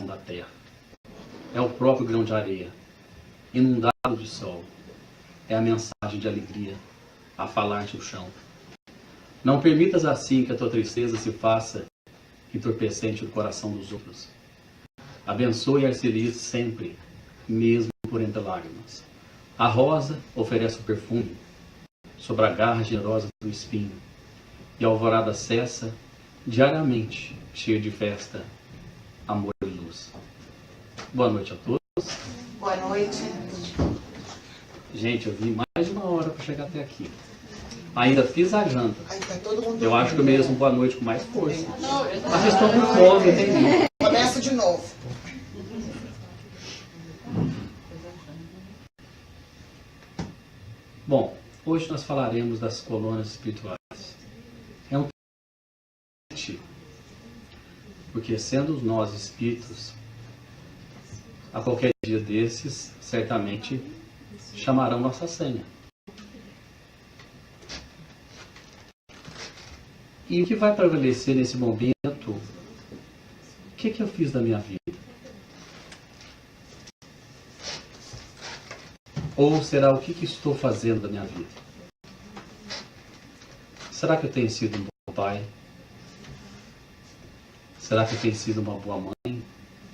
da terra. É o próprio grão de areia, inundado de sol. É a mensagem de alegria a falar-te o chão. Não permitas assim que a tua tristeza se faça entorpecente no coração dos outros. Abençoe a arceliz sempre, mesmo por entre lágrimas. A rosa oferece o perfume sobre a garra generosa do espinho, e a alvorada cessa diariamente, cheia de festa, amor e luz. Boa noite a todos. Boa noite. Gente, eu vim mais de uma hora para chegar até aqui. Ainda fiz a janta. Aí tá todo mundo Eu acho que eu dormindo. mereço um boa noite com mais força. Mas vocês estão com fome, entendi. Começa de novo. Bom, hoje nós falaremos das colônias espirituais. É um tema, porque sendo nós espíritos, a qualquer dia desses, certamente chamarão nossa senha. E o que vai prevalecer nesse momento? O que eu fiz da minha vida? Ou será o que estou fazendo da minha vida? Será que eu tenho sido um bom pai? Será que eu tenho sido uma boa mãe?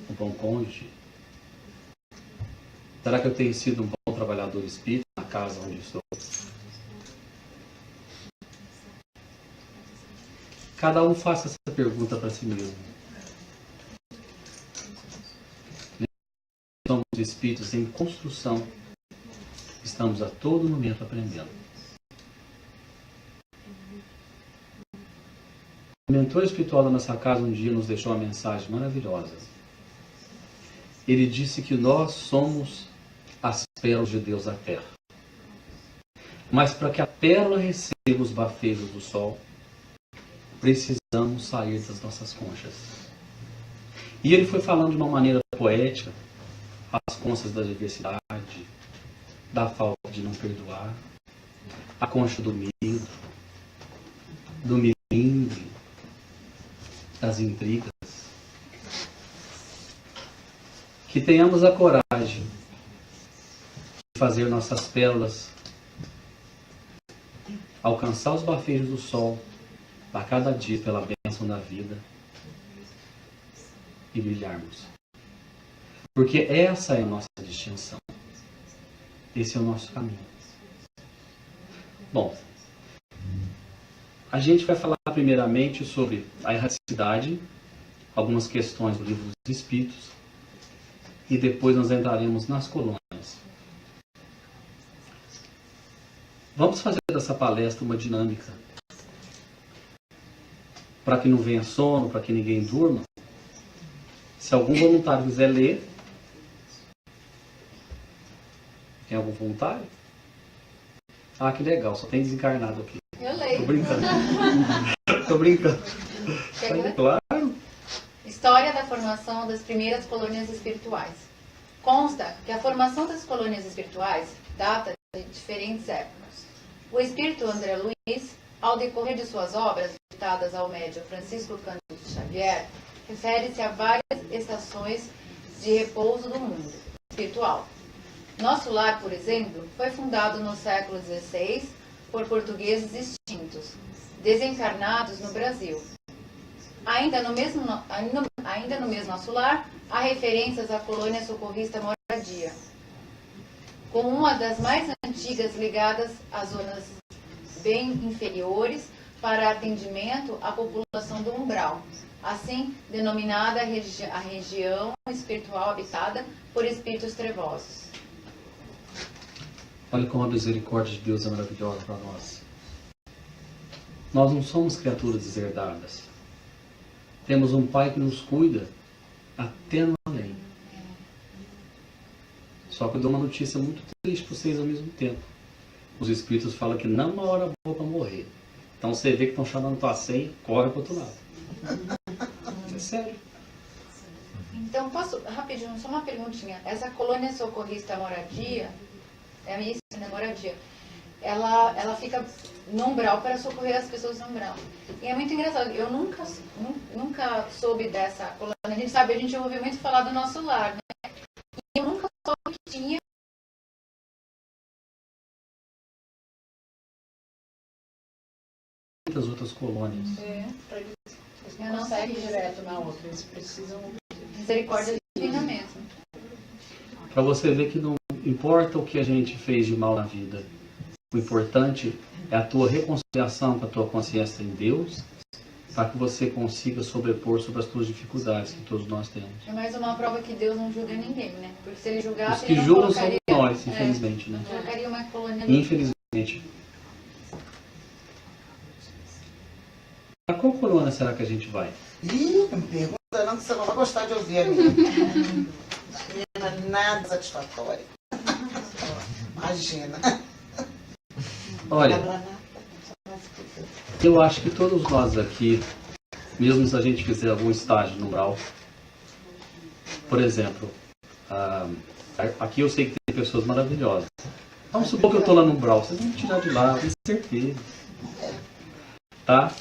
Um bom cônjuge? Será que eu tenho sido um bom trabalhador espírita na casa onde estou? Cada um faça essa pergunta para si mesmo. Somos espíritos em construção. Estamos a todo momento aprendendo. O mentor espiritual da nossa casa um dia nos deixou uma mensagem maravilhosa. Ele disse que nós somos as pérolas de Deus da terra. Mas para que a pérola receba os bafejos do sol, precisamos sair das nossas conchas. E ele foi falando de uma maneira poética as conchas da diversidade, da falta de não perdoar, a concha do medo, do milindre, das intrigas. Que tenhamos a coragem de fazer nossas pérolas alcançar os bafejos do sol a cada dia pela bênção da vida e brilharmos. Porque essa é a nossa distinção. Esse é o nosso caminho. Bom, a gente vai falar primeiramente sobre a erraticidade, algumas questões do livro dos Espíritos, e depois nós entraremos nas colônias. Vamos fazer dessa palestra uma dinâmica. Para que não venha sono, para que ninguém durma. Se algum voluntário quiser ler. Tem algum voluntário? Ah, que legal, só tem desencarnado aqui. Eu leio. Tô brincando. Tô brincando. Claro. História da formação das primeiras colônias espirituais. Consta que a formação das colônias espirituais data de diferentes épocas. O espírito André Luiz, ao decorrer de suas obras, ditadas ao médium Francisco Cândido Xavier, refere-se a várias estações de repouso do mundo espiritual. Nosso lar, por exemplo, foi fundado no século XVI por portugueses extintos, desencarnados no Brasil. Ainda no mesmo Nosso Lar, há referências à colônia socorrista Moradia, com uma das mais antigas ligadas às zonas bem inferiores para atendimento à população do umbral, assim denominada a região espiritual habitada por espíritos trevosos. Olha como a misericórdia de Deus é maravilhosa para nós. Nós não somos criaturas deserdadas. Temos um Pai que nos cuida até no além. Só que eu dou uma notícia muito triste para vocês ao mesmo tempo. Os espíritos falam que não é uma hora boa para morrer. Então você vê que estão chamando tua senha, corre para o outro lado. É sério. Então, posso, rapidinho, só uma perguntinha. Essa colônia socorrista Moradia, é isso, né, Moradia, ela fica no umbral para socorrer as pessoas no umbral. E é muito engraçado, eu nunca soube dessa colônia. A gente sabe, a gente ouve muito falar do nosso lar, né? E eu nunca soube que tinha muitas outras colônias. Eles não conseguem direto na outra, eles precisam... misericórdia divina mesmo. Para você ver que não importa o que a gente fez de mal na vida, o importante é a tua reconciliação com a tua consciência em Deus, para que você consiga sobrepor sobre as tuas dificuldades que todos nós temos. É mais uma prova que Deus não julga ninguém, né? Porque se ele julgasse, Os que ele não julgam são colocaria, nós, infelizmente, né? colocaria uma colônia. Infelizmente. Para qual colônia será que a gente vai? Ih, não me pergunta não, que você não vai gostar de ouvir a minha. Menina, nada satisfatória. Imagina. Olha, eu acho que todos nós aqui, mesmo se a gente fizer algum estágio no umbral, por exemplo, aqui eu sei que tem pessoas maravilhosas. Vamos supor que eu estou lá no umbral, vocês vão me tirar de lá, com certeza. Tá?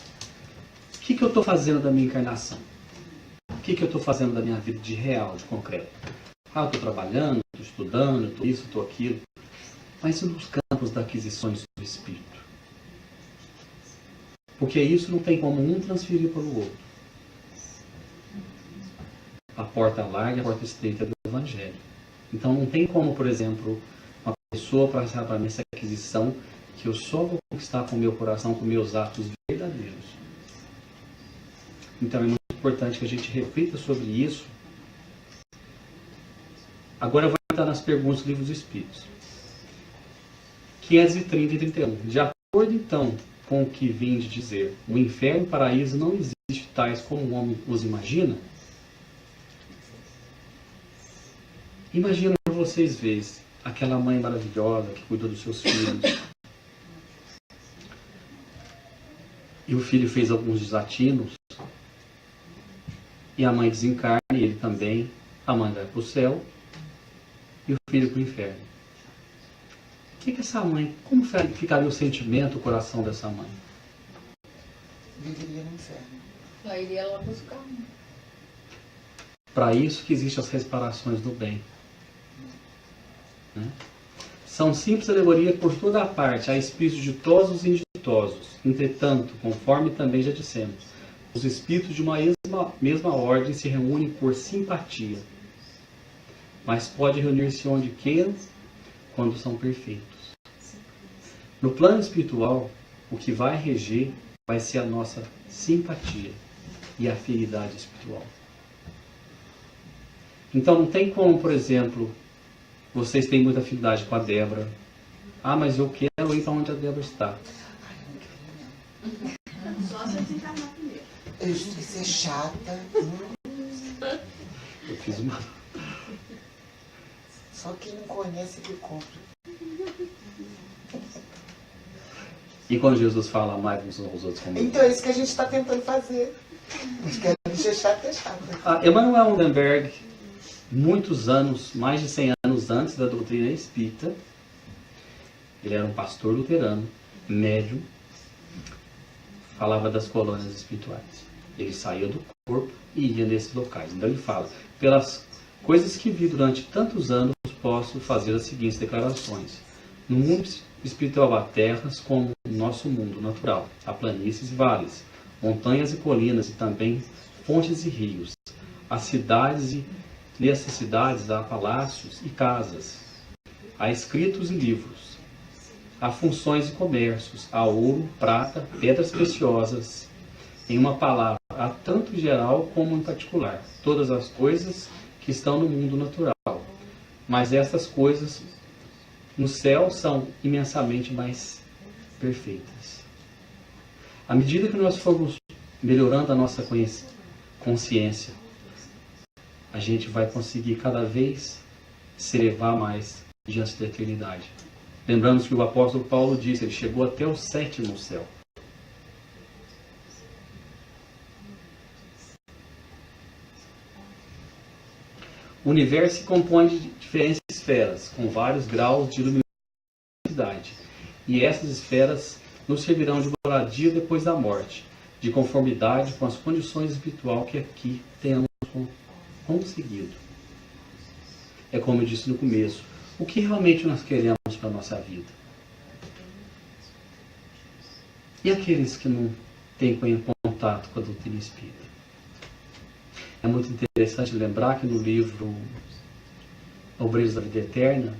O que eu estou fazendo da minha encarnação? O que eu estou fazendo da minha vida de real, de concreto? Eu estou trabalhando, estou estudando, estou isso, estou aquilo. Mas e nos campos das aquisições do Espírito? Porque isso não tem como um transferir para o outro. A porta larga e a porta estreita do Evangelho. Então não tem como, por exemplo, uma pessoa passar para mim essa aquisição que eu só vou conquistar com o meu coração, com meus atos verdadeiros. Então é muito importante que a gente reflita sobre isso. Agora eu vou entrar nas perguntas do Livro dos Espíritos. 530 e 31. De acordo, então, com o que vim de dizer, o inferno e o paraíso não existem tais como o homem os imagina? Imagina vocês verem aquela mãe maravilhosa que cuidou dos seus filhos. E o filho fez alguns desatinos. E a mãe desencarna, e ele também. A mãe vai para o céu e o filho para o inferno. O que essa mãe, como ficaria o sentimento, o coração dessa mãe? Viveria no inferno. Lá iria ela buscar. Para isso que existem as reparações do bem. Né? São simples alegorias por toda a parte, há espíritos ditosos e inditosos. Entretanto, conforme também já dissemos, os espíritos de uma mesma ordem se reúnem por simpatia, mas pode reunir-se onde queiram, quando são perfeitos. No plano espiritual, o que vai reger vai ser a nossa simpatia e afinidade espiritual. Então não tem como, por exemplo, vocês têm muita afinidade com a Débora. Mas eu quero ir para onde a Débora está. Só se desencarnar primeiro. Eu esqueci de ser chata. Eu fiz uma... Só quem não conhece que compra. E quando Jesus fala mais uns aos outros como... Então é isso que a gente está tentando fazer. A gente quer ser chata, é chata. Emanuel Undenberg, muitos anos, mais de 100 anos antes da doutrina espírita, ele era um pastor luterano, médium, falava das colônias espirituais. Ele saía do corpo e ia nesses locais. Então ele fala, pelas coisas que vi durante tantos anos, posso fazer as seguintes declarações. No mundo espiritual há terras como no nosso mundo natural. Há planícies e vales, montanhas e colinas e também fontes e rios. Há cidades e nessas cidades há palácios e casas. Há escritos e livros. Há funções e comércios. Há ouro, prata, pedras preciosas. Em uma palavra, há tanto geral como em particular. Todas as coisas que estão no mundo natural. Mas essas coisas no céu são imensamente mais perfeitas. À medida que nós formos melhorando a nossa consciência, a gente vai conseguir cada vez se elevar mais diante da eternidade. Lembramos que o apóstolo Paulo disse, ele chegou até o 7º céu. O universo se compõe de diferentes esferas, com vários graus de luminosidade. E essas esferas nos servirão de moradia depois da morte, de conformidade com as condições espirituais que aqui tenhamos conseguido. É como eu disse no começo, o que realmente nós queremos para a nossa vida? E aqueles que não têm contato com a doutrina espírita? É muito interessante lembrar que no livro Obreiros da Vida Eterna,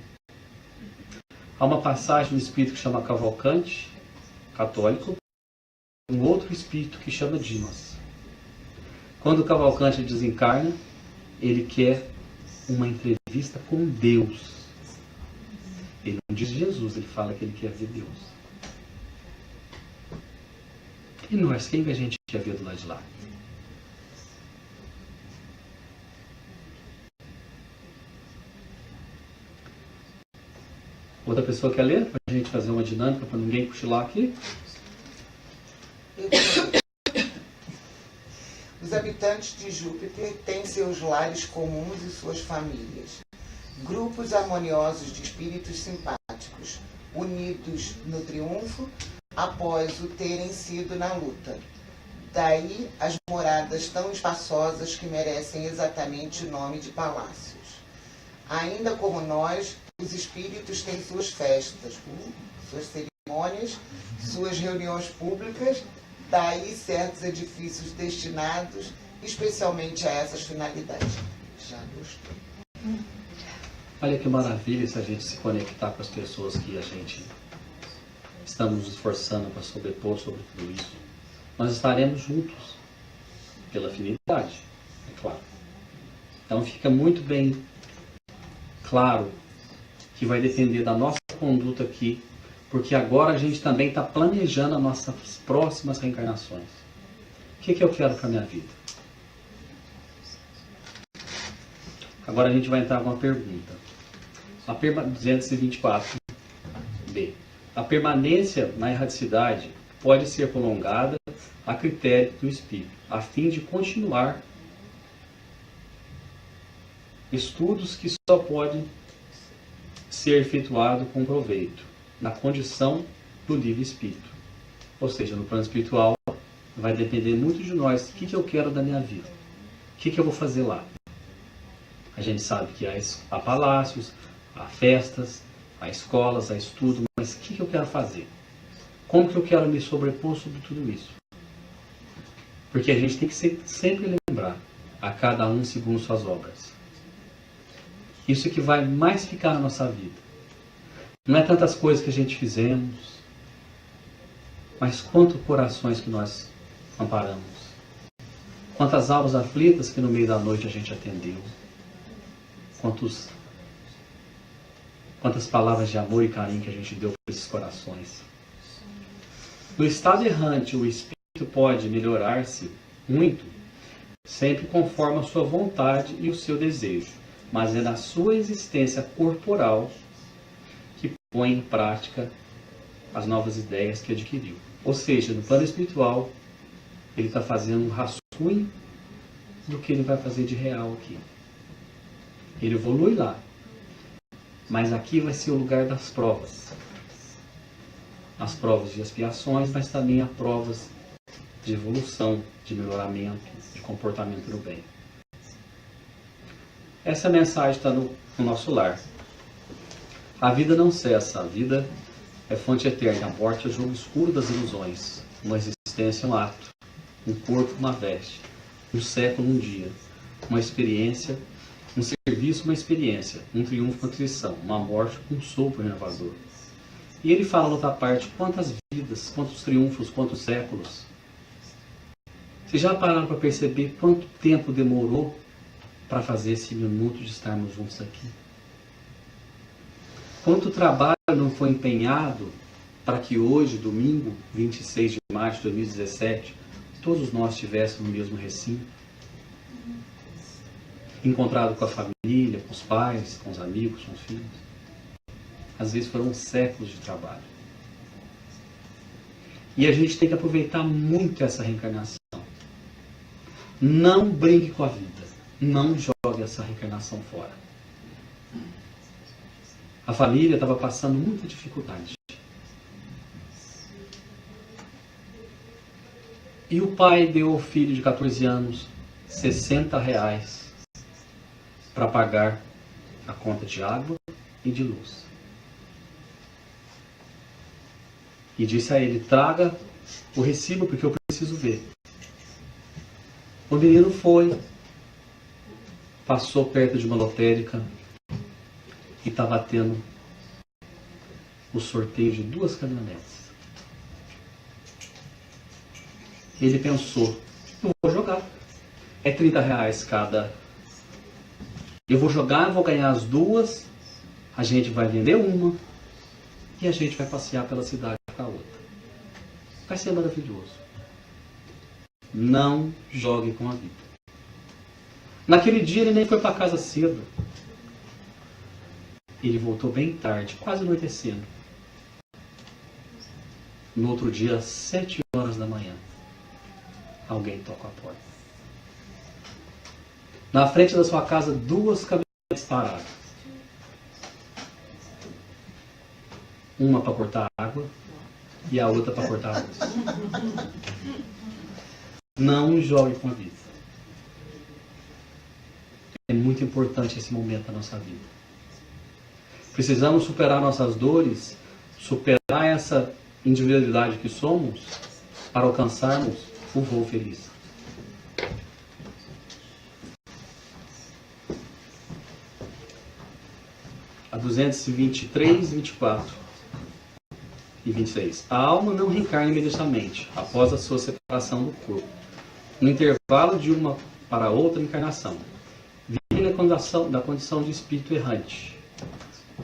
há uma passagem do espírito que chama Cavalcante, católico, um outro espírito que chama Dimas. Quando o Cavalcante desencarna, ele quer uma entrevista com Deus. Ele não diz Jesus, ele fala que ele quer ver Deus. E nós, quem que a gente quer ver do lado de lá? Outra pessoa quer ler? Para a gente fazer uma dinâmica, para ninguém cochilar aqui? Os habitantes de Júpiter têm seus lares comuns e suas famílias. Grupos harmoniosos de espíritos simpáticos, unidos no triunfo após o terem sido na luta. Daí as moradas tão espaçosas que merecem exatamente o nome de palácios. Ainda como nós, os espíritos têm suas festas, suas cerimônias, suas reuniões públicas, daí certos edifícios destinados especialmente a essas finalidades. Já gostou? Olha que maravilha se a gente se conectar com as pessoas que a gente estamos nos esforçando para sobrepor sobre tudo isso. Nós estaremos juntos, pela afinidade, é claro. Então fica muito bem claro que vai depender da nossa conduta aqui, porque agora a gente também está planejando as nossas próximas reencarnações. O que eu quero para a minha vida? Agora a gente vai entrar com uma pergunta. A 224b. A permanência na erradicidade pode ser prolongada a critério do espírito, a fim de continuar estudos que só podem ser efetuados com proveito, na condição do livre espírito. Ou seja, no plano espiritual, vai depender muito de nós. O que eu quero da minha vida? O que eu vou fazer lá? A gente sabe que há palácios, há festas, há escolas, há estudo, mas o que eu quero fazer? Como que eu quero me sobrepor sobre tudo isso? Porque a gente tem que sempre lembrar, a cada um segundo suas obras. Isso é que vai mais ficar na nossa vida. Não é tantas coisas que a gente fizemos, mas quantos corações que nós amparamos. Quantas almas aflitas que no meio da noite a gente atendeu. Quantas palavras de amor e carinho que a gente deu para esses corações. No estado errante, o espírito pode melhorar-se muito, sempre conforme a sua vontade e o seu desejo, mas é na sua existência corporal que põe em prática as novas ideias que adquiriu. Ou seja, no plano espiritual, ele está fazendo um rascunho do que ele vai fazer de real aqui. Ele evolui lá, mas aqui vai ser o lugar das provas. As provas de expiações, mas também as provas de evolução, de melhoramento, de comportamento no bem. Essa mensagem está no nosso lar. A vida não cessa, a vida é fonte eterna, a morte é o jogo escuro das ilusões. Uma existência é um ato, um corpo uma veste, um século um dia, uma experiência, um serviço uma experiência, um triunfo uma triunfação, uma morte um sopro renovador. E ele fala na outra parte, quantas vidas, quantos triunfos, quantos séculos. Vocês já pararam para perceber quanto tempo demorou para fazer esse minuto de estarmos juntos aqui? Quanto trabalho não foi empenhado para que hoje, domingo, 26 de março de 2017, todos nós estivéssemos no mesmo recinto? Encontrado com a família, com os pais, com os amigos, com os filhos. Às vezes foram séculos de trabalho. E a gente tem que aproveitar muito essa reencarnação. Não brinque com a vida. Não jogue essa reencarnação fora. A família estava passando muita dificuldade. E o pai deu ao filho de 14 anos R$60 para pagar a conta de água e de luz. E disse a ele: traga o recibo porque eu preciso ver. O menino foi, passou perto de uma lotérica e estava tendo o sorteio de 2 caminhonetes. Ele pensou: eu vou jogar. É R$30 cada. Eu vou jogar, vou ganhar as 2, a gente vai vender uma e a gente vai passear pela cidade com a outra. Vai ser maravilhoso. Não jogue com a vida. Naquele dia ele nem foi para casa cedo. Ele voltou bem tarde, quase anoitecendo. No outro dia, às 7 horas da manhã, alguém toca a porta. Na frente da sua casa, 2 caminhonetes paradas. Uma para cortar água e a outra para cortar arroz. Não jogue com a vida. É muito importante esse momento da nossa vida. Precisamos superar nossas dores, superar essa individualidade que somos, para alcançarmos o voo feliz. A 223, 24 e 26. A alma não reencarna imediatamente após a sua separação do corpo. No intervalo de uma para outra encarnação, vive na condição de espírito errante.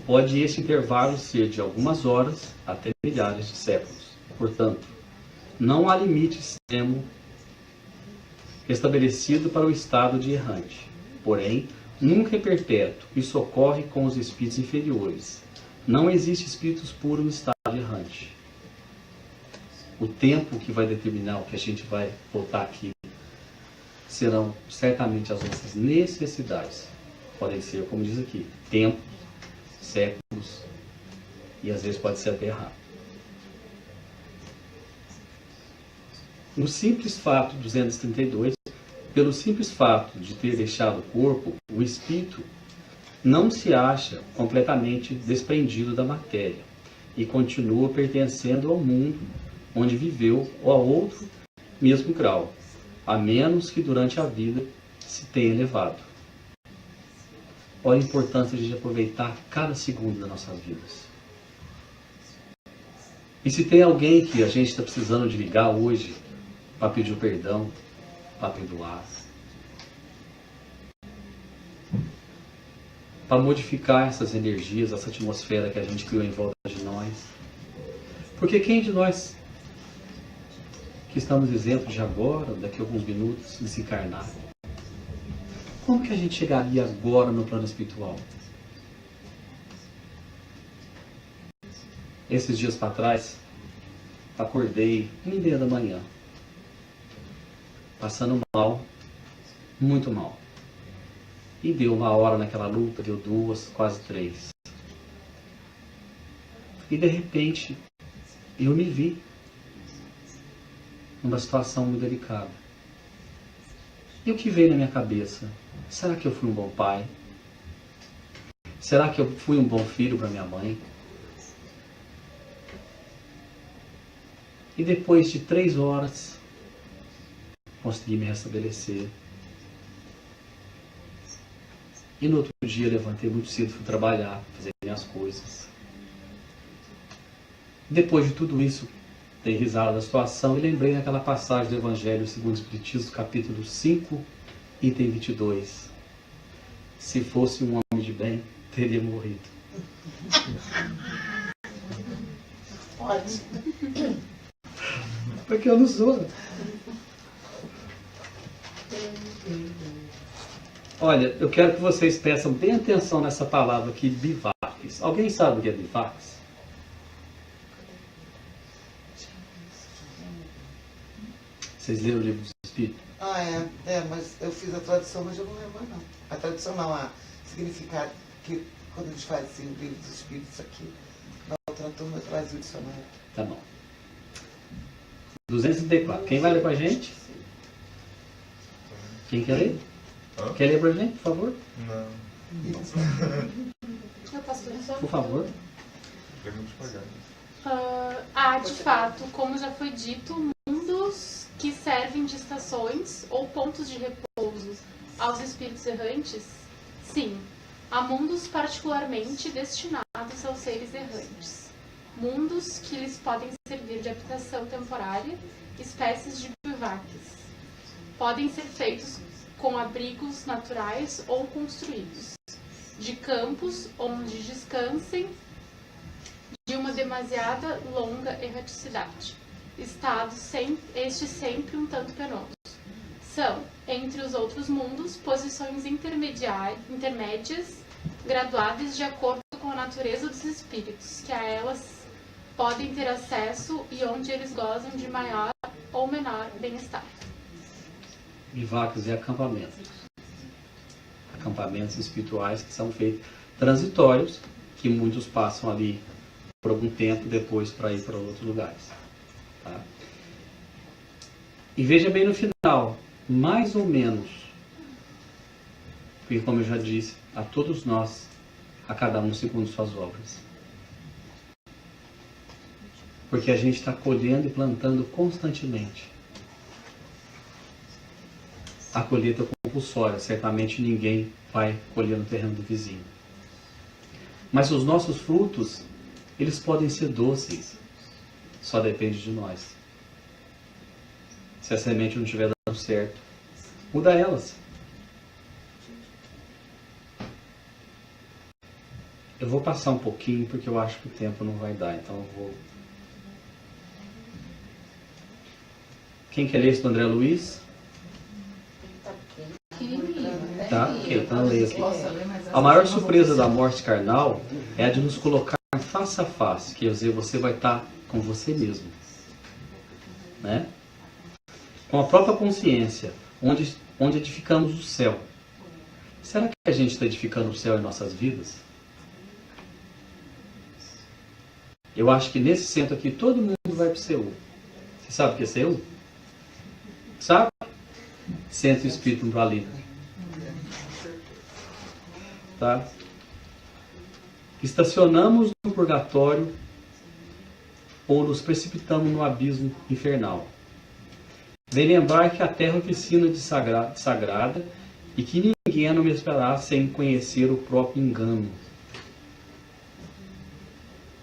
Pode este intervalo ser de algumas horas até milhares de séculos. Portanto, não há limite extremo estabelecido para o estado de errante. Porém, nunca é perpétuo. Isso ocorre com os espíritos inferiores. Não existe espíritos puros no estado de errante. O tempo que vai determinar o que a gente vai voltar aqui serão certamente as nossas necessidades. Podem ser, como diz aqui, tempos, séculos e às vezes pode ser até errado. No simples fato 232, pelo simples fato de ter deixado o corpo, o espírito não se acha completamente desprendido da matéria e continua pertencendo ao mundo onde viveu ou a outro mesmo grau, a menos que durante a vida se tenha elevado. Olha a importância de aproveitar cada segundo das nossas vidas. E se tem alguém que a gente está precisando de ligar hoje para pedir o perdão, para perdoar, para modificar essas energias, essa atmosfera que a gente criou em volta de nós. Porque quem de nós que estamos isentos de agora, daqui a alguns minutos, desencarnar, como que a gente chegaria agora no plano espiritual? Esses dias para trás, acordei 1h30 da manhã, passando mal, muito mal. E deu 1 hora naquela luta, deu 2, quase 3. E de repente, eu me vi numa situação muito delicada. E o que veio na minha cabeça? Será que eu fui um bom pai? Será que eu fui um bom filho para minha mãe? E depois de 3 horas, consegui me restabelecer. E no outro dia levantei muito cedo, fui trabalhar, fazer minhas coisas. Depois de tudo isso, dei risada da situação e lembrei daquela passagem do Evangelho segundo o Espiritismo, capítulo 5, item 22. Se fosse um homem de bem, teria morrido. Pode. Porque eu não sou. Olha, eu quero que vocês prestem bem atenção nessa palavra aqui, bivax. Alguém sabe o que é bivax? Vocês leram o livro dos Espíritos? Mas eu fiz a tradução, mas eu não lembro não. A tradução não, a significado que quando eles fazem o livro dos Espíritos aqui, na outra turma eu trazia o dicionário. Tá bom. 234. Quem vai ler pra gente? Quem quer ler? Quer ler pra gente, por favor? Não. Eu posso ler? Por favor. Há, de fato, como já foi dito, mundos que servem de estações ou pontos de repouso aos espíritos errantes? Sim, há mundos particularmente destinados aos seres errantes. Mundos que lhes podem servir de habitação temporária, espécies de bivaques. Podem ser feitos com abrigos naturais ou construídos, de campos onde descansem de uma demasiada longa erraticidade. Estado este sempre um tanto penoso. São, entre os outros mundos, posições intermédias, graduadas de acordo com a natureza dos espíritos, que a elas podem ter acesso e onde eles gozam de maior ou menor bem-estar. Bivaques e acampamentos. Acampamentos espirituais que são feitos transitórios, que muitos passam ali por algum tempo depois para ir para outros lugares. Tá? E veja bem no final, mais ou menos, porque como eu já disse, a todos nós, a cada um segundo suas obras. Porque a gente está colhendo e plantando constantemente. A colheita compulsória, certamente ninguém vai colher no terreno do vizinho. Mas os nossos frutos, eles podem ser doces, só depende de nós. Se a semente não estiver dando certo, muda elas. Eu vou passar um pouquinho, porque eu acho que o tempo não vai dar, então eu vou... Quem quer ler isso do André Luiz? Tá? Então leia aqui. A maior surpresa da morte carnal é a de nos colocar face a face, quer dizer, você vai estar com você mesmo, né? Com a própria consciência, onde edificamos o céu. Será que a gente está edificando o céu em nossas vidas? Eu acho que nesse centro aqui todo mundo vai para o Seul. Você sabe o que é Seul? Sabe? Centro Espírito Umbralina. Tá? Estacionamos no purgatório ou nos precipitamos no abismo infernal. Vem lembrar que a terra é oficina de sagrada e que ninguém é não me esperar sem conhecer o próprio engano.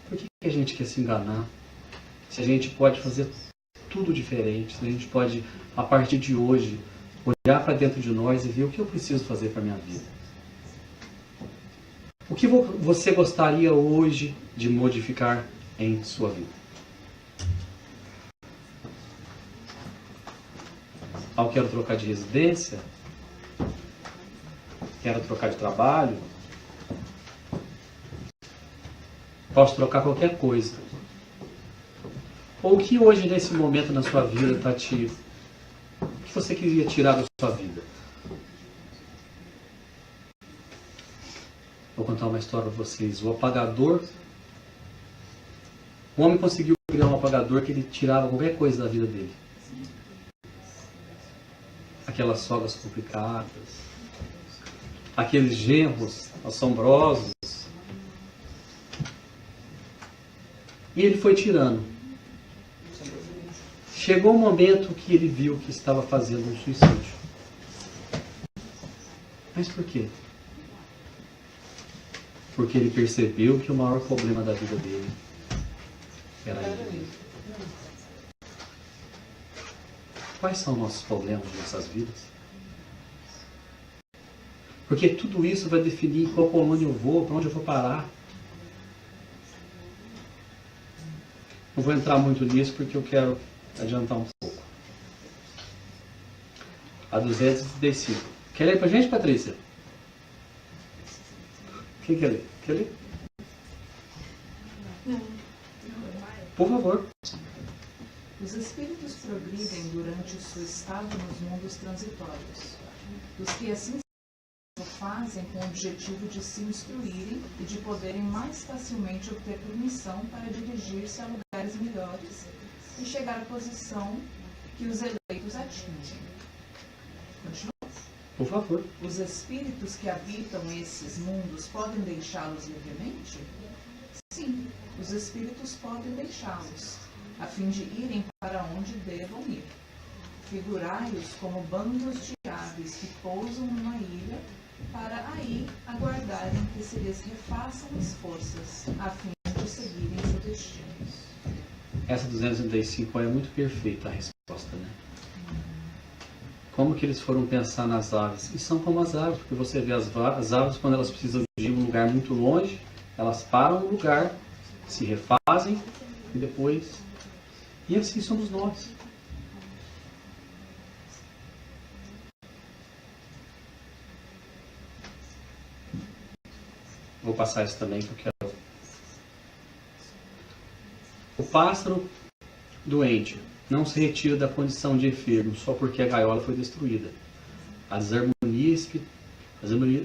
Por que a gente quer se enganar? Se a gente pode fazer tudo diferente, se a gente pode, a partir de hoje, olhar para dentro de nós e ver o que eu preciso fazer para a minha vida. O que você gostaria hoje de modificar em sua vida? Eu quero trocar de residência? Quero trocar de trabalho? Posso trocar qualquer coisa. Ou o que hoje, nesse momento na sua vida, está te... O que você queria tirar da sua vida? Vou contar uma história para vocês. O apagador... O homem conseguiu criar um apagador que ele tirava qualquer coisa da vida dele. Aquelas sogras complicadas, aqueles genros assombrosos. E ele foi tirando. Chegou um momento que ele viu que estava fazendo um suicídio. Mas por quê? Porque ele percebeu que o maior problema da vida dele era ele. Quais são nossos problemas de nossas vidas? Porque tudo isso vai definir qual colônia eu vou, para onde eu vou parar. Não vou entrar muito nisso porque eu quero adiantar um pouco. A 235. Quer ler pra gente, Patrícia? Quem quer ler? Quer ler? Não. Por favor. Os espíritos progridem durante o seu estado nos mundos transitórios. Os que assim o fazem com o objetivo de se instruírem e de poderem mais facilmente obter permissão para dirigir-se a lugares melhores, e chegar à posição que os eleitos atingem. Continua. Por favor. Os espíritos que habitam esses mundos podem deixá-los livremente? Sim, os espíritos podem deixá-los, a fim de irem para onde devam ir. Figurai-os como bandos de aves que pousam numa ilha, para aí aguardarem que se lhes refaçam as forças, a fim de seguirem seus destinos. Essa 235 é muito perfeita a resposta, né? Como que eles foram pensar nas aves? E são como as aves, porque você vê as aves, quando elas precisam de um lugar muito longe, elas param no lugar, se refazem e depois... E assim somos nós. Vou passar isso também que eu quero. O pássaro doente não se retira da condição de enfermo só porque a gaiola foi destruída. A desarmonia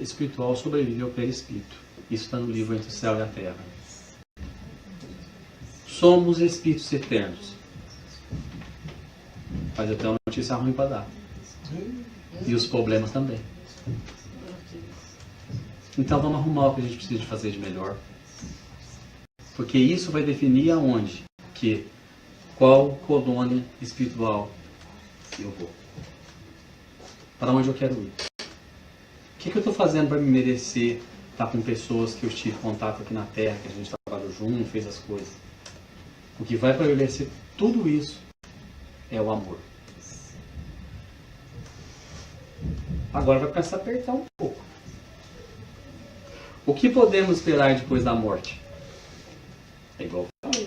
espiritual sobrevive ao perispírito. Isso está no livro Entre o Céu e a Terra. Somos espíritos eternos. Mas eu tenho uma notícia ruim para dar. E os problemas também. Então vamos arrumar o que a gente precisa de fazer de melhor. Porque isso vai definir aonde, qual colônia espiritual eu vou. Para onde eu quero ir. O que eu estou fazendo para me merecer estar com pessoas que eu tive contato aqui na Terra, que a gente trabalhou junto, fez as coisas. O que vai prevalecer tudo isso é o amor. Agora vai começar a apertar um pouco. O que podemos esperar depois da morte? É igual. O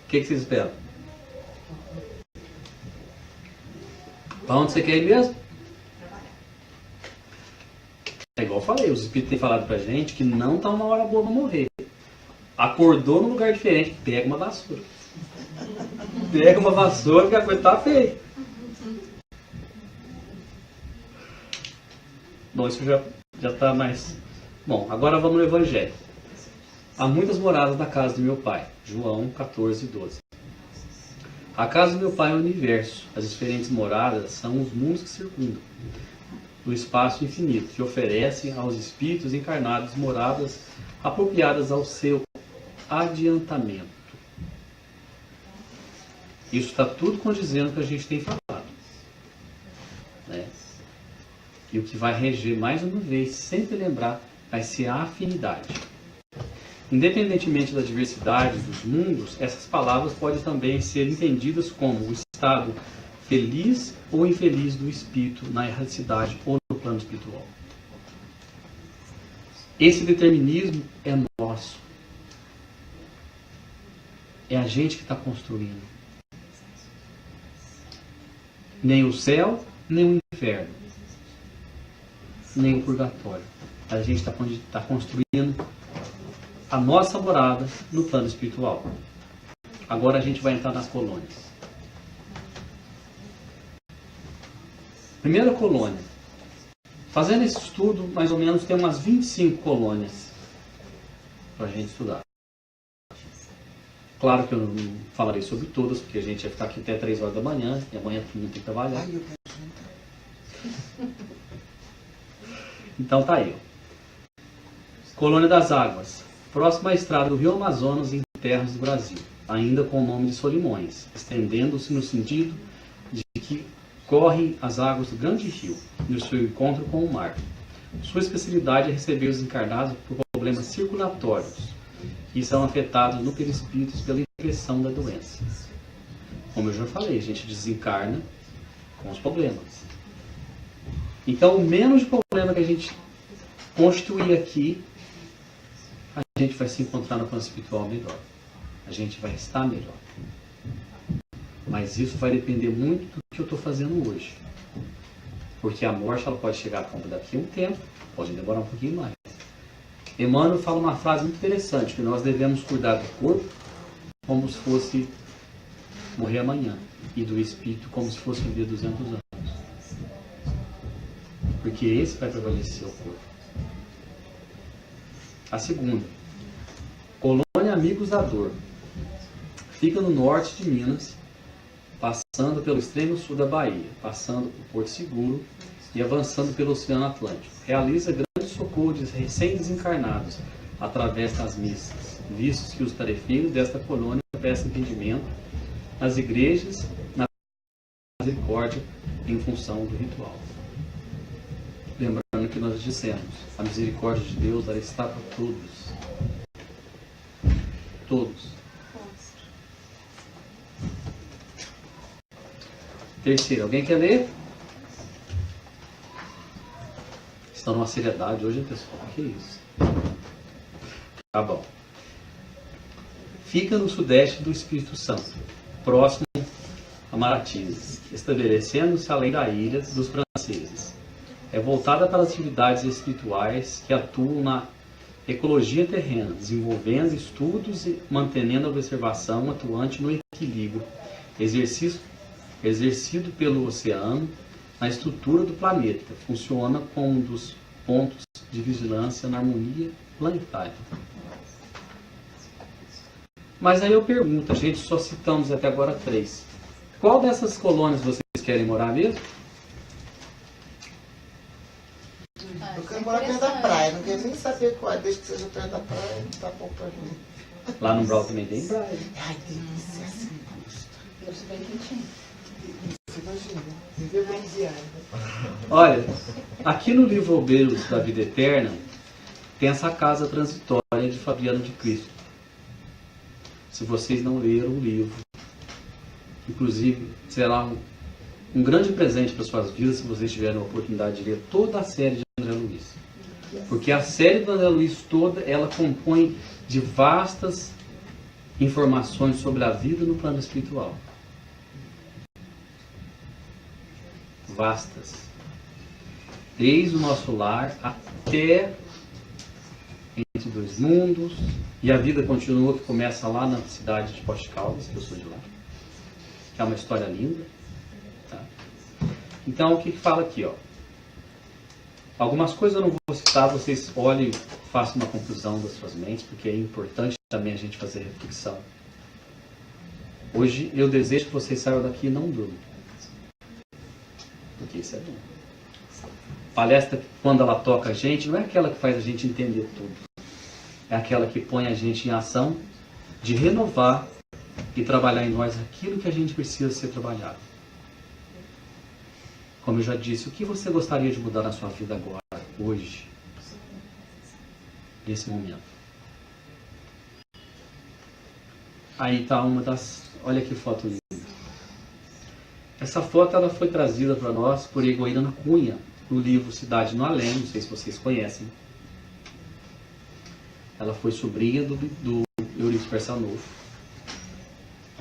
que vocês esperam? Para onde você quer ir mesmo? É igual eu falei, os espíritos têm falado pra gente que não está uma hora boa para morrer. Acordou num lugar diferente, pega uma vassoura. Pega uma vassoura que a coisa tá feia. Bom, isso já está mais... Bom, agora vamos no Evangelho. Há muitas moradas na casa do meu Pai. João 14, 12. A casa do meu Pai é o universo. As diferentes moradas são os mundos que circundam o espaço infinito, que oferecem aos espíritos encarnados moradas apropriadas ao seu adiantamento. Isso está tudo condizendo com o que a gente tem falado. Né? E o que vai reger mais uma vez, sempre lembrar, vai ser a afinidade. Independentemente da diversidade dos mundos, essas palavras podem também ser entendidas como o estado feliz ou infeliz do espírito na erraticidade ou no plano espiritual. Esse determinismo é nosso. É a gente que está construindo. Nem o céu, nem o inferno, nem o purgatório. A gente está construindo a nossa morada no plano espiritual. Agora a gente vai entrar nas colônias. Primeira colônia. Fazendo esse estudo, mais ou menos tem umas 25 colônias para a gente estudar. Claro que eu não falarei sobre todas, porque a gente vai ficar aqui até 3 horas da manhã, e amanhã todo mundo tem que trabalhar. Ai, eu quero jantar. Então tá aí. Ó. Colônia das Águas. Próxima à estrada do Rio Amazonas, em terras do Brasil. Ainda com o nome de Solimões, estendendo-se no sentido de que correm as águas do grande rio, no seu encontro com o mar. Sua especialidade é receber os encarnados por problemas circulatórios, que são afetados no perispírito pela impressão da doença. Como eu já falei, a gente desencarna com os problemas. Então, o menos de problema que a gente constituir aqui, a gente vai se encontrar no plano espiritual melhor. A gente vai estar melhor. Mas isso vai depender muito do que eu estou fazendo hoje. Porque a morte ela pode chegar a ponto daqui a um tempo, pode demorar um pouquinho mais. Emmanuel fala uma frase muito interessante, que nós devemos cuidar do corpo como se fosse morrer amanhã, e do espírito como se fosse viver 200 anos. Porque esse vai prevalecer o corpo. A segunda, colônia Amigos da Dor. Fica no norte de Minas, passando pelo extremo sul da Bahia, passando por Porto Seguro e avançando pelo Oceano Atlântico. Realiza grande socorro de recém-desencarnados através das missas, vistos que os tarefeiros desta colônia prestam atendimento nas igrejas, na misericórdia, em função do ritual. Lembrando que nós dissemos, a misericórdia de Deus ela está para todos. Todos. Terceiro, alguém quer ler? Estão numa seriedade hoje, pessoal. Que isso? Tá bom. Fica no sudeste do Espírito Santo, próximo a Maratins, estabelecendo-se além da ilha dos franceses. É voltada para as atividades espirituais que atuam na ecologia terrena, desenvolvendo estudos e mantendo a observação atuante no equilíbrio exercido pelo oceano na estrutura do planeta. Funciona como um dos pontos de vigilância na harmonia planetária. Mas aí eu pergunto, a gente só citamos até agora 3. Qual dessas colônias vocês querem morar mesmo? Eu quero morar perto da praia, não quero nem saber qual é, desde que seja perto da praia, não tá bom pra mim. Lá no Umbral também tem praia. Ai, delícia, assim, gosto. Eu sou bem quentinho. Você imagina, viver bronzeada. Olha, aqui no livro Obreiros da Vida Eterna, tem essa casa transitória de Fabiano de Cristo. Se vocês não leram o livro, inclusive será um grande presente para suas vidas se vocês tiverem a oportunidade de ler toda a série de André Luiz. Porque a série do André Luiz toda, ela compõe de vastas informações sobre a vida no plano espiritual. Vastas. Desde o nosso lar até Entre Dois Mundos. E a vida continua, que começa lá na cidade de Poste Caldas, que eu sou de lá. Que é uma história linda. Tá? Então, o que fala aqui? Ó? Algumas coisas eu não vou citar, vocês olhem, façam uma conclusão das suas mentes, porque é importante também a gente fazer reflexão. Hoje eu desejo que vocês saiam daqui e não durmam. Porque isso é bom. Palestra, quando ela toca a gente, não é aquela que faz a gente entender tudo. É aquela que põe a gente em ação de renovar e trabalhar em nós aquilo que a gente precisa ser trabalhado. Como eu já disse, o que você gostaria de mudar na sua vida agora, hoje, nesse momento? Aí está uma das... Olha que foto linda. Essa foto ela foi trazida para nós por Egoína Cunha, no livro Cidade no Além, não sei se vocês conhecem. Ela foi sobrinha do Eurípides Barçanufo.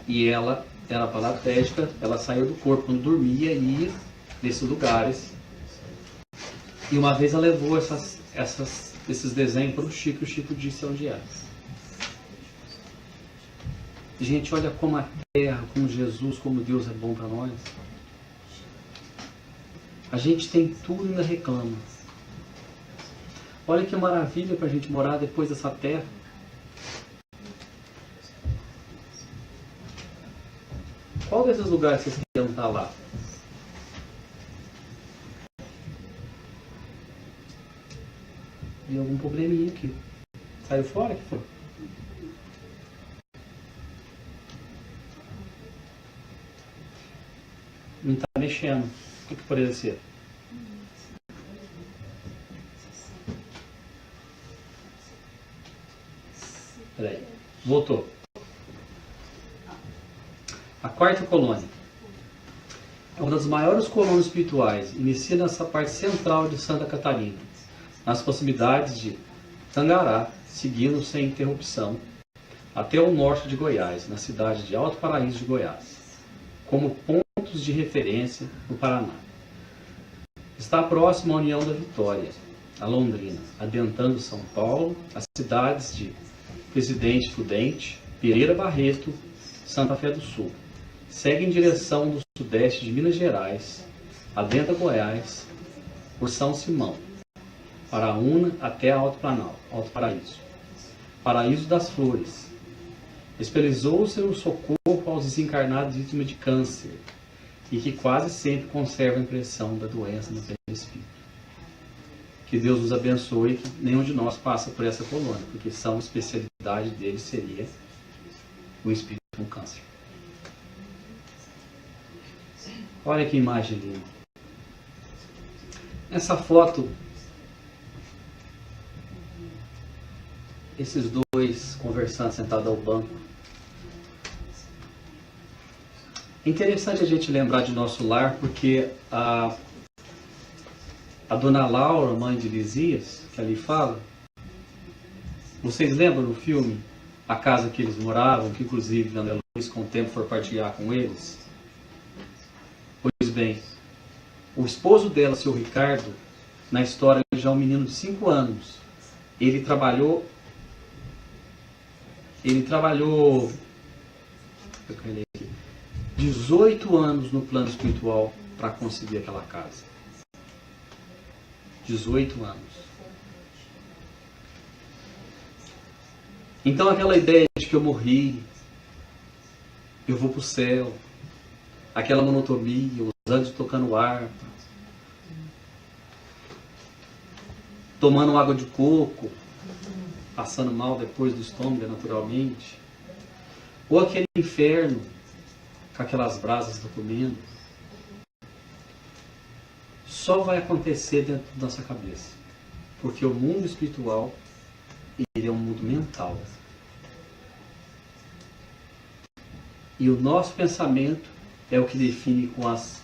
E ela era paraplégica, ela saiu do corpo quando dormia e ia nesses lugares. E uma vez ela levou esses desenhos para o Chico, e o Chico disse onde era. Gente, olha como a terra, como Jesus, como Deus é bom para nós. A gente tem tudo e ainda reclama. Olha que maravilha para a gente morar depois dessa terra. Qual desses lugares vocês queriam estar lá? Deu algum probleminha aqui. Saiu fora? Que foi? Não está mexendo. O que poderia ser? Peraí. Voltou. A quarta colônia é uma das maiores colônias espirituais. Inicia nessa parte central de Santa Catarina, nas proximidades de Tangará, seguindo sem interrupção até o norte de Goiás, na cidade de Alto Paraíso de Goiás, como pontos de referência no Paraná. Está próximo à União da Vitória, a Londrina, adentrando São Paulo, as cidades de Presidente Prudente, Pereira Barreto, Santa Fé do Sul. Segue em direção do sudeste de Minas Gerais, adentra Goiás, por São Simão, Paraúna até Alto Paraíso. Paraíso das Flores. especializou seu socorro aos desencarnados vítimas de câncer e que quase sempre conservam a impressão da doença no perispírito. Que Deus nos abençoe e que nenhum de nós passa por essa colônia, porque a especialidade deles seria o espírito com câncer. Olha que imagem linda. Essa foto, esses dois conversando sentados ao banco. É interessante a gente lembrar de nosso lar, porque a dona Laura, mãe de Lisias, que ali fala, vocês lembram no filme a casa que eles moravam, que inclusive André Luiz com o tempo foi partilhar com eles? Pois bem, o esposo dela, seu Ricardo, na história já é um menino de 5 anos. Ele trabalhou 18 anos no plano espiritual para conseguir aquela casa. 18 anos. Então aquela ideia de que eu morri, eu vou para o céu, aquela monotonia, os anjos tocando harpa, tomando água de coco, passando mal depois do estômago, naturalmente, ou aquele inferno com aquelas brasas do comendo, só vai acontecer dentro da nossa cabeça, porque o mundo espiritual ele é um mundo mental. E o nosso pensamento é o que define com as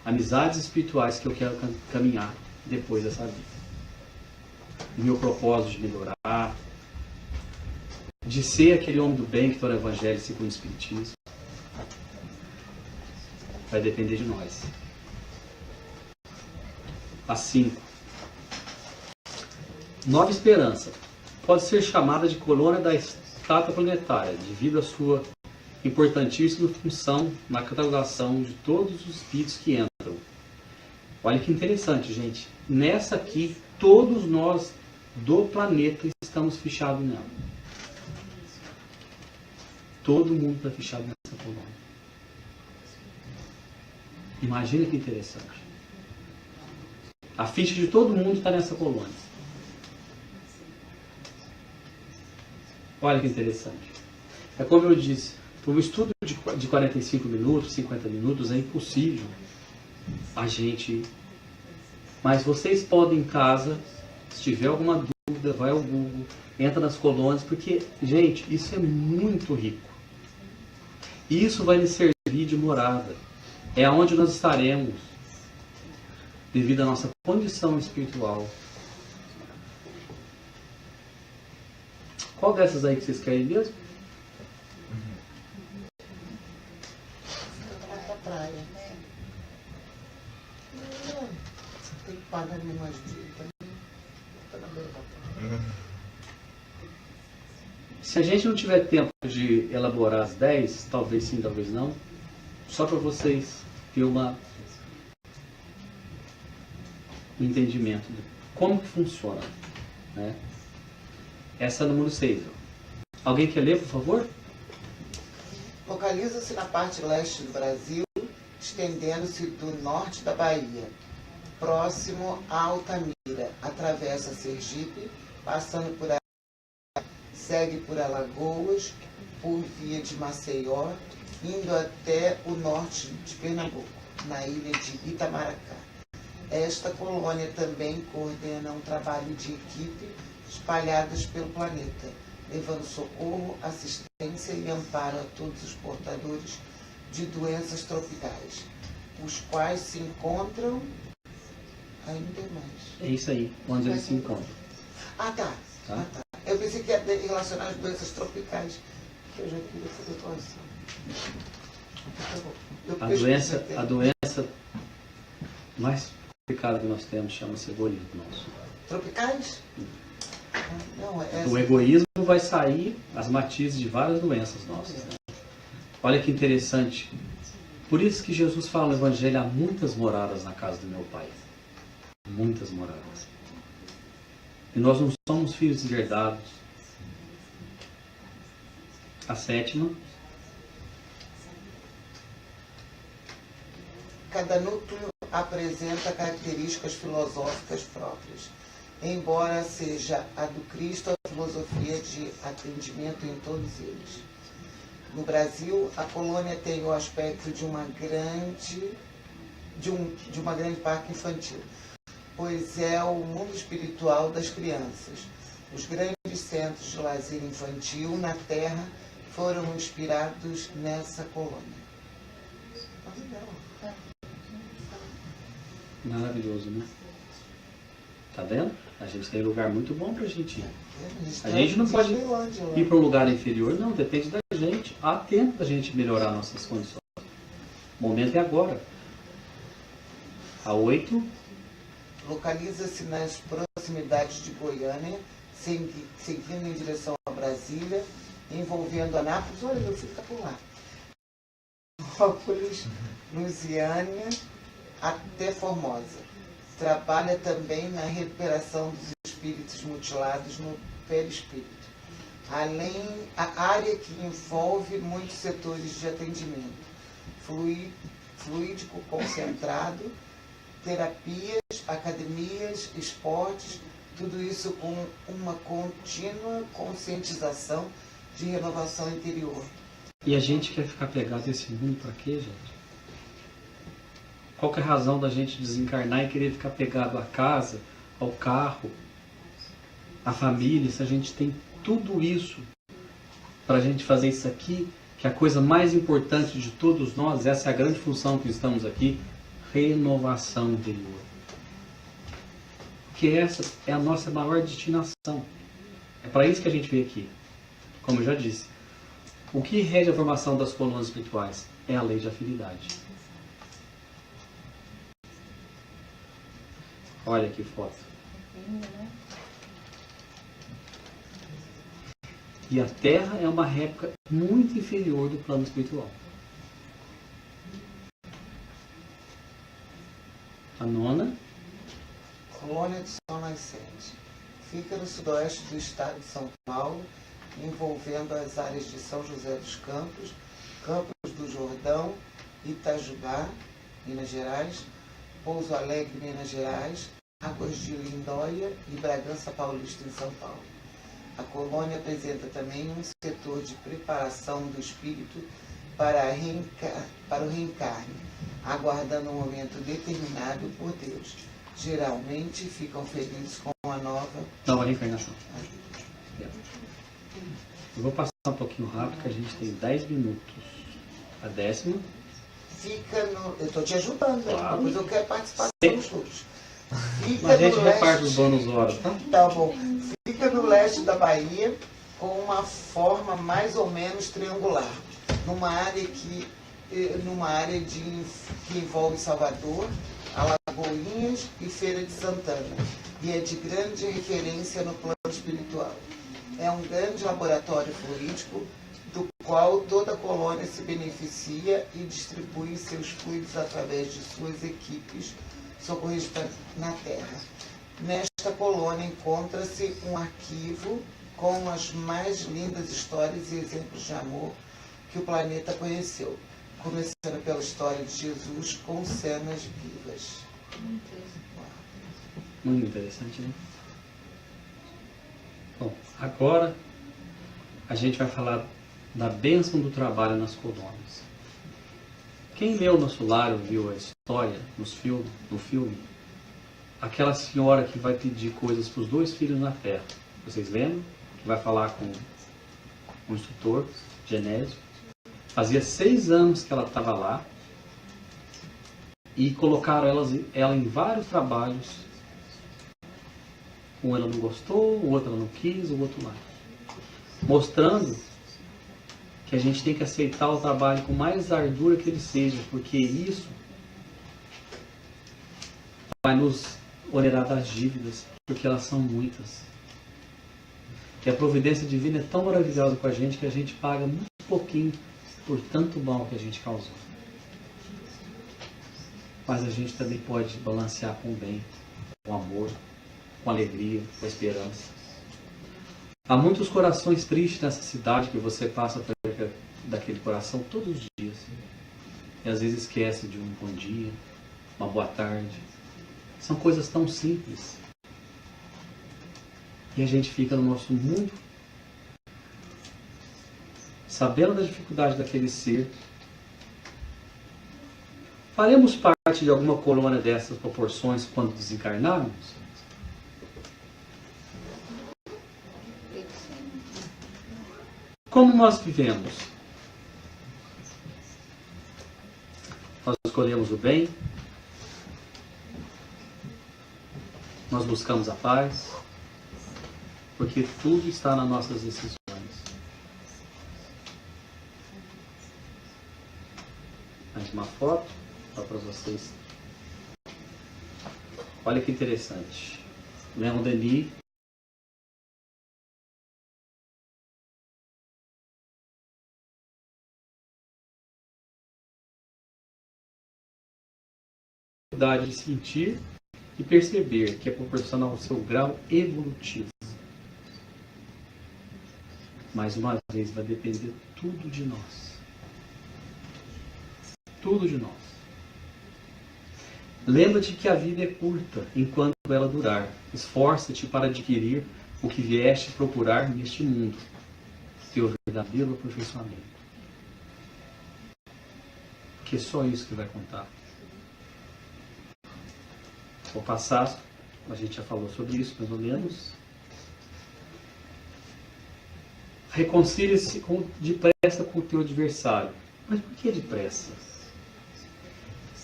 amizades espirituais que eu quero caminhar depois dessa vida. O meu propósito de melhorar, de ser aquele homem do bem que está no Evangelho segundo o Espiritismo, vai depender de nós. Assim, Nova Esperança pode ser chamada de colônia da estátua planetária, devido à sua importantíssima função na catalogação de todos os espíritos que entram. Olha que interessante, gente. Nessa aqui, todos nós do planeta estamos fichados nela. Todo mundo está fichado nessa colônia. Imagina que interessante. A ficha de todo mundo está nessa colônia. Olha que interessante. É como eu disse, por um estudo de 45 minutos, 50 minutos, é impossível a gente... Mas vocês podem em casa, se tiver alguma dúvida, vai ao Google, entra nas colônias, porque, gente, isso é muito rico. E isso vai lhe servir de morada. É onde nós estaremos, devido à nossa condição espiritual. Qual dessas aí que vocês querem mesmo? Vai pra praia. Tem que pagar umas dívidas. Tá na beira da praia. Se a gente não tiver tempo de elaborar as 10, talvez sim, talvez não, só para vocês terem um entendimento de como que funciona, né? Essa é no número 6. Alguém quer ler, por favor? Localiza-se na parte leste do Brasil, estendendo-se do norte da Bahia, próximo a Altamira, atravessa Sergipe, passando por segue por Alagoas, por via de Maceió, indo até o norte de Pernambuco, na ilha de Itamaracá. Esta colônia também coordena um trabalho de equipe espalhadas pelo planeta, levando socorro, assistência e amparo a todos os portadores de doenças tropicais, os quais se encontram ainda mais. É isso aí, onde eles se encontram. Ah, tá. Tá? Ah, tá. Eu pensei que ia relacionar as doenças tropicais, que eu já queria fazer doação. Tá bom. A doença mais complicada que nós temos chama-se egoísmo nosso. Tropicais? Não, é Do egoísmo vai sair as matizes de várias doenças nossas, né? Olha que interessante. Por isso que Jesus fala no Evangelho, há muitas moradas na casa do meu Pai. Muitas moradas. E nós não somos filhos deserdados. A sétima. Cada núcleo apresenta características filosóficas próprias. Embora seja a do Cristo a filosofia de atendimento em todos eles. No Brasil, a colônia tem o aspecto de uma grande parque infantil, pois é o mundo espiritual das crianças. Os grandes centros de lazer infantil na Terra foram inspirados nessa colônia. Maravilhoso, né? Tá vendo? A gente tem um lugar muito bom pra gente ir. A gente não pode ir para um lugar inferior, não. Depende da gente. Há tempo da gente melhorar nossas condições. O momento é agora. A 8. Localiza-se nas proximidades de Goiânia, seguindo em direção a Brasília, envolvendo Anápolis, olha, eu fico por lá. Rópolis, Lusiânia, até Formosa. Trabalha também na recuperação dos espíritos mutilados no perispírito. Além, a área que envolve muitos setores de atendimento. Fluídico concentrado, terapias, academias, esportes, tudo isso com uma contínua conscientização de renovação interior. E a gente quer ficar pegado a esse mundo para quê, gente? Qual que é a razão da gente desencarnar e querer ficar pegado à casa, ao carro, à família, se a gente tem tudo isso para a gente fazer isso aqui, que é a coisa mais importante de todos nós, essa é a grande função que estamos aqui, renovação interior. Porque essa é a nossa maior destinação. É para isso que a gente veio aqui. Como eu já disse, o que rege a formação das colônias espirituais é a lei de afinidade. Olha que foto. E a Terra é uma réplica muito inferior do plano espiritual. A 9. Colônia de Sol Nascente. Fica no sudoeste do estado de São Paulo, envolvendo as áreas de São José dos Campos, Campos do Jordão, Itajubá, Minas Gerais, Pouso Alegre, Minas Gerais, Águas de Lindóia e Bragança Paulista, em São Paulo. A colônia apresenta também um setor de preparação do espírito para o reencarne, aguardando um momento determinado por Deus. Geralmente ficam felizes com a nova reencarnação. Eu vou passar um pouquinho rápido, que a gente tem 10 minutos. A 10ª. Fica no... Eu estou te ajudando, né? Claro. Depois eu quero participar dos todos. Mas a gente reparte os bônus horas, tá? Tá bom. Fica no leste da Bahia, com uma forma mais ou menos triangular, numa área que envolve Salvador, Alagoinhas e Feira de Santana, e é de grande referência no plano espiritual. É um grande laboratório fluídico, do qual toda a colônia se beneficia e distribui seus fluidos através de suas equipes socorristas na Terra. Nesta colônia encontra-se um arquivo com as mais lindas histórias e exemplos de amor que o planeta conheceu, começando pela história de Jesus com cenas vivas. Muito interessante, né? Bom, agora a gente vai falar da bênção do trabalho nas colônias. Quem leu Nosso Lar ou viu a história no filme, aquela senhora que vai pedir coisas para os 2 filhos na Terra. Vocês lembram? Que vai falar com o instrutor, Genésio. Fazia 6 anos que ela estava lá e colocaram ela em vários trabalhos. Um ela não gostou, o outro ela não quis, o outro lá. Mostrando que a gente tem que aceitar o trabalho com mais ardura que ele seja, porque isso vai nos onerar das dívidas, porque elas são muitas. E a providência divina é tão maravilhosa com a gente que a gente paga muito pouquinho por tanto mal que a gente causou. Mas a gente também pode balancear com o bem, com o amor, com a alegria, com a esperança. Há muitos corações tristes nessa cidade que você passa perto daquele coração todos os dias. E às vezes esquece de um bom dia, uma boa tarde. São coisas tão simples. E a gente fica no nosso mundo, sabendo da dificuldade daquele ser. Faremos parte de alguma colônia dessas proporções quando desencarnarmos? Como nós vivemos? Nós escolhemos o bem? Nós buscamos a paz? Porque tudo está nas nossas decisões. Mais uma foto só para vocês. Olha que interessante. Leon Denis de sentir e perceber que é proporcional ao seu grau evolutivo. Mais uma vez, vai depender tudo de nós. Tudo de nós. Lembra-te que a vida é curta enquanto ela durar. Esforça-te para adquirir o que vieste procurar neste mundo, teu verdadeiro aperfeiçoamento. Porque é só isso que vai contar. Vou passar, a gente já falou sobre isso mais ou menos. Reconcilie-se depressa com o teu adversário. Mas por que depressa?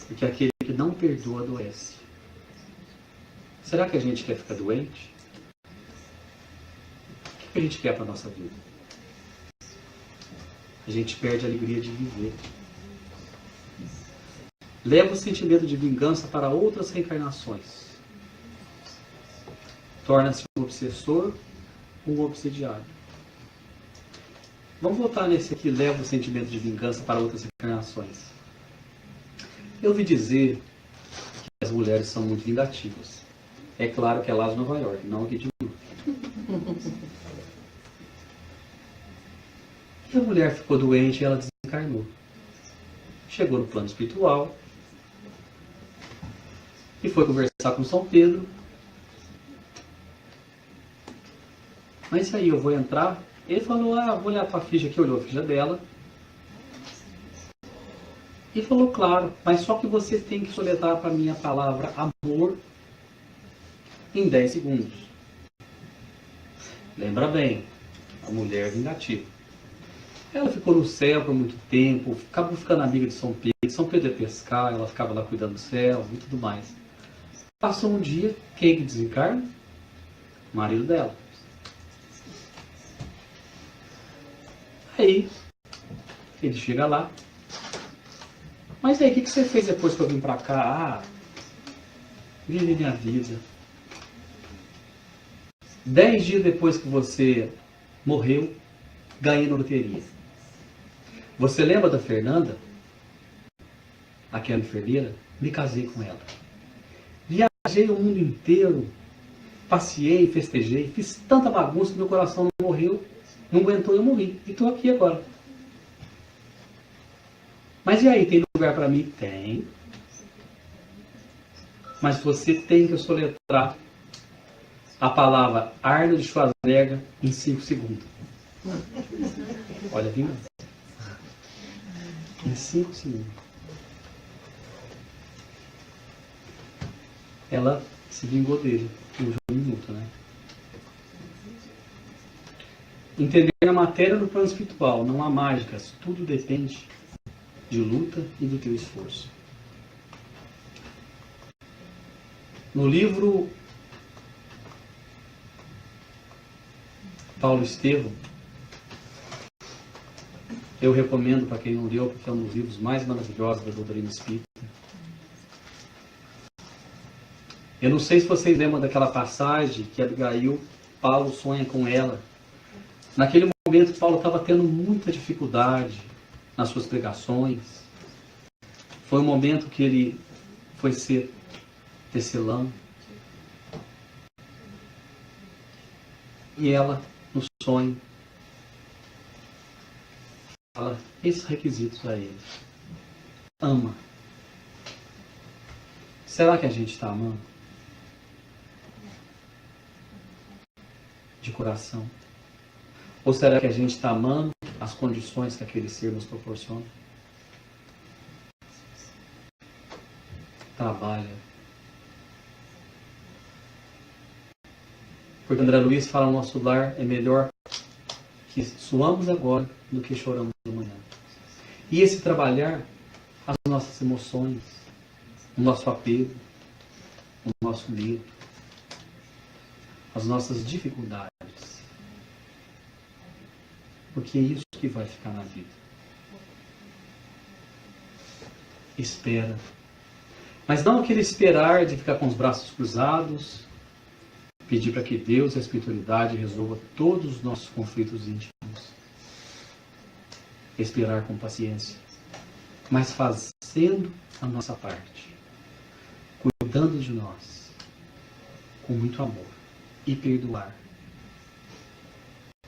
Porque aquele que não perdoa adoece. Será que a gente quer ficar doente? O que a gente quer para a nossa vida? A gente perde a alegria de viver. Leva o sentimento de vingança para outras reencarnações. Torna-se um obsessor, um obsediado. Vamos voltar nesse aqui, leva o sentimento de vingança para outras reencarnações. Eu ouvi dizer que as mulheres são muito vingativas. É claro que é lá de Nova York, não aqui de Brooklyn. E a mulher ficou doente e ela desencarnou. Chegou no plano espiritual e foi conversar com São Pedro. Mas aí eu vou entrar. Ele falou, vou olhar para a ficha aqui, olhou a ficha dela. E falou, claro, mas só que você tem que soletrar para mim a palavra amor em 10 segundos. Lembra bem, a mulher vingativa. Ela ficou no céu por muito tempo, acabou ficando amiga de São Pedro. São Pedro ia pescar, ela ficava lá cuidando do céu e tudo mais. Passou um dia, quem que desencarna? O marido dela. Aí, ele chega lá. Mas aí, o que você fez depois que eu vim pra cá? Vive minha vida. 10 dias depois que você morreu, ganhei na loteria. Você lembra da Fernanda? Aquela enfermeira? Me casei com ela. Viajei o mundo inteiro. Passeei, festejei. Fiz tanta bagunça que meu coração não morreu. Não aguentou e eu morri. E estou aqui agora. Mas e aí, tem lugar para mim? Tem. Mas você tem que soletrar a palavra Arnold Schwarzenegger em 5 segundos. Olha, vindo. Em 5 segundos. Ela se vingou dele. Em 1 minuto, né? Entender a matéria do plano espiritual. Não há mágicas. Tudo depende de luta e do teu esforço. No livro Paulo Estevam, eu recomendo para quem não leu, porque é um dos livros mais maravilhosos da doutrina espírita. Eu não sei se vocês lembram daquela passagem que Abigail, Paulo sonha com ela. Naquele momento, Paulo estava tendo muita dificuldade nas suas pregações. Foi o momento que ele foi ser tecelão. E ela, no sonho. Fala esses requisitos a ele. Ama. Será que a gente está amando? De coração? Ou será que a gente está amando as condições que aquele ser nos proporciona? Trabalha. Porque André Luiz fala: nosso lar é melhor que suamos agora do que choramos amanhã. E esse trabalhar as nossas emoções, o nosso apego, o nosso medo, as nossas dificuldades. Porque é isso que vai ficar na vida. Espera. Mas não aquele esperar de ficar com os braços cruzados, pedir para que Deus e a espiritualidade resolva todos os nossos conflitos íntimos. Esperar com paciência, mas fazendo a nossa parte, cuidando de nós, com muito amor, e perdoar.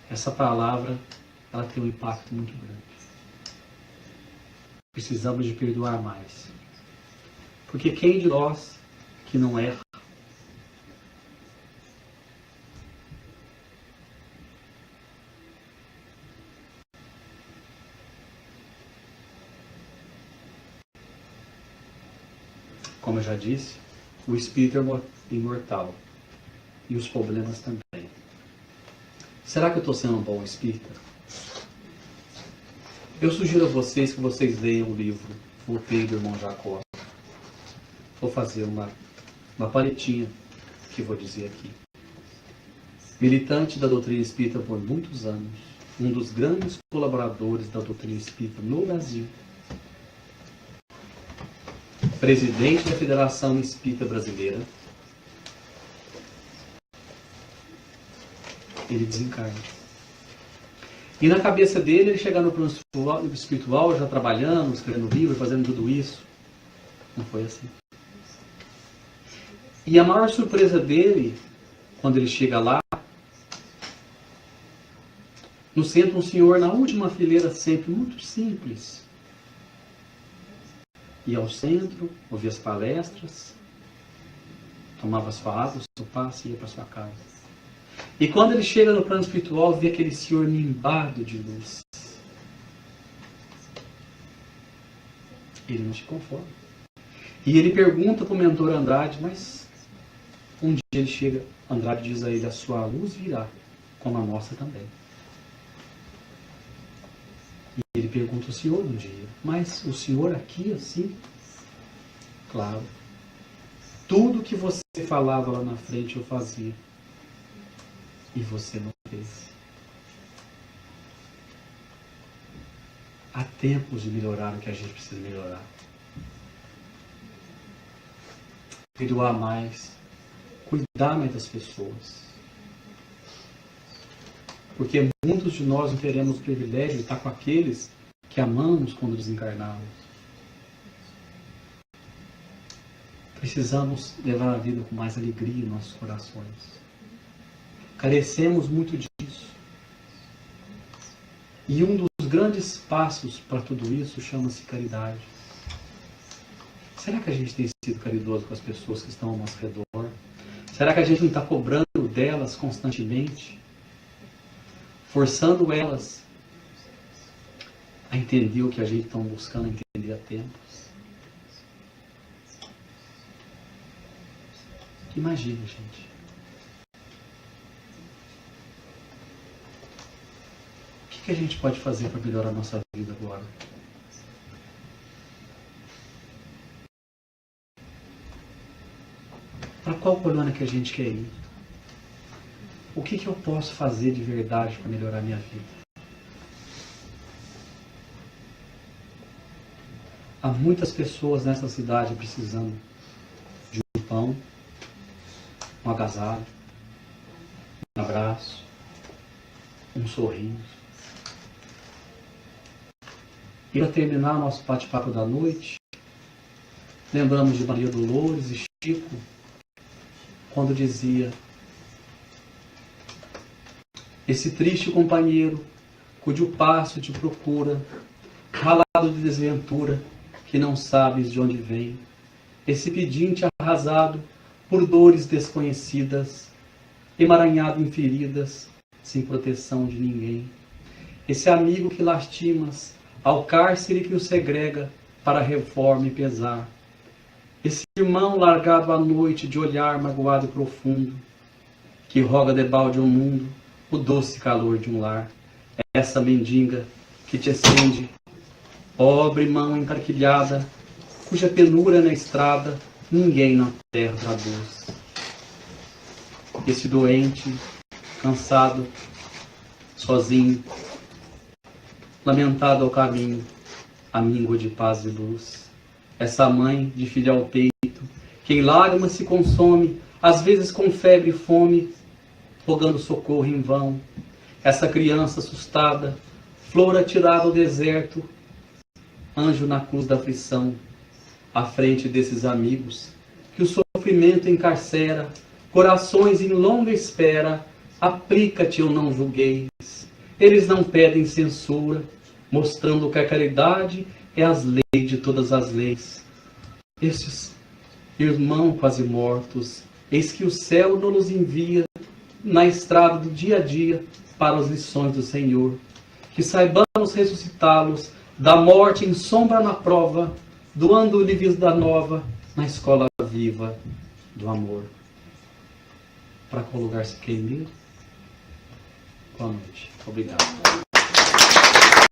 Essa palavra, ela tem um impacto muito grande. Precisamos de perdoar mais. Porque quem de nós que não erra? Como eu já disse, o espírito é imortal. E os problemas também. Será que eu estou sendo um bom espírita? Eu sugiro a vocês que vocês leiam o livro Voltei do irmão Jacó. Vou fazer uma paletinha que vou dizer aqui. Militante da doutrina espírita por muitos anos, um dos grandes colaboradores da doutrina espírita no Brasil, presidente da Federação Espírita Brasileira, ele desencarna. E na cabeça dele, ele chegar no plano espiritual, já trabalhando, escrevendo livro, fazendo tudo isso. Não foi assim. E a maior surpresa dele, quando ele chega lá, no centro, um senhor na última fileira, sempre muito simples. Ia ao centro, ouvia as palestras, tomava sua água, seu passe e ia para sua casa. E quando ele chega no plano espiritual, vê aquele senhor nimbado de luz. Ele não se conforma. E ele pergunta para o mentor Andrade, mas um dia ele chega, Andrade diz a ele: a sua luz virá, como a nossa também. E ele pergunta ao senhor um dia: mas o senhor aqui assim? Claro. Tudo que você falava lá na frente eu fazia. E você não fez. Há tempos de melhorar o que a gente precisa melhorar. Perdoar mais. Cuidar mais das pessoas. Porque muitos de nós não teremos o privilégio de estar com aqueles que amamos quando desencarnamos. Precisamos levar a vida com mais alegria em nossos corações. Carecemos muito disso. E um dos grandes passos para tudo isso chama-se caridade. Será que a gente tem sido caridoso com as pessoas que estão ao nosso redor? Será que a gente não está cobrando delas constantemente? Forçando elas a entender o que a gente está buscando entender há tempos? Imagina, gente. O que a gente pode fazer para melhorar a nossa vida agora? Para qual colônia que a gente quer ir? O que eu posso fazer de verdade para melhorar a minha vida? Há muitas pessoas nessa cidade precisando de um pão, um agasalho, um abraço, um sorriso. E para terminar nosso bate-papo da noite, lembramos de Maria Dolores e Chico, quando dizia: esse triste companheiro, cujo passo te procura, ralado de desventura, que não sabes de onde vem. Esse pedinte arrasado por dores desconhecidas, emaranhado em feridas, sem proteção de ninguém. Esse amigo que lastimas, ao cárcere que o segrega para reforma e pesar. Esse irmão largado à noite de olhar magoado e profundo, que roga debalde ao mundo o doce calor de um lar. Essa mendiga que te acende, pobre mão encarquilhada, cuja penura na estrada ninguém na terra traduz. Esse doente, cansado, sozinho, lamentado ao caminho, a míngua de paz e luz. Essa mãe de filho ao peito, que em lágrimas se consome, às vezes com febre e fome, rogando socorro em vão. Essa criança assustada, flor atirada ao deserto, anjo na cruz da aflição, à frente desses amigos, que o sofrimento encarcera, corações em longa espera, aplica-te eu não julgueis. Eles não pedem censura, mostrando que a caridade é as leis de todas as leis. Estes irmãos quase mortos, eis que o céu não nos envia na estrada do dia a dia para as lições do Senhor. Que saibamos ressuscitá-los da morte em sombra na prova, doando-lhe vida nova na escola viva do amor. Para qual lugar se quer ir? Boa noite. Obrigado.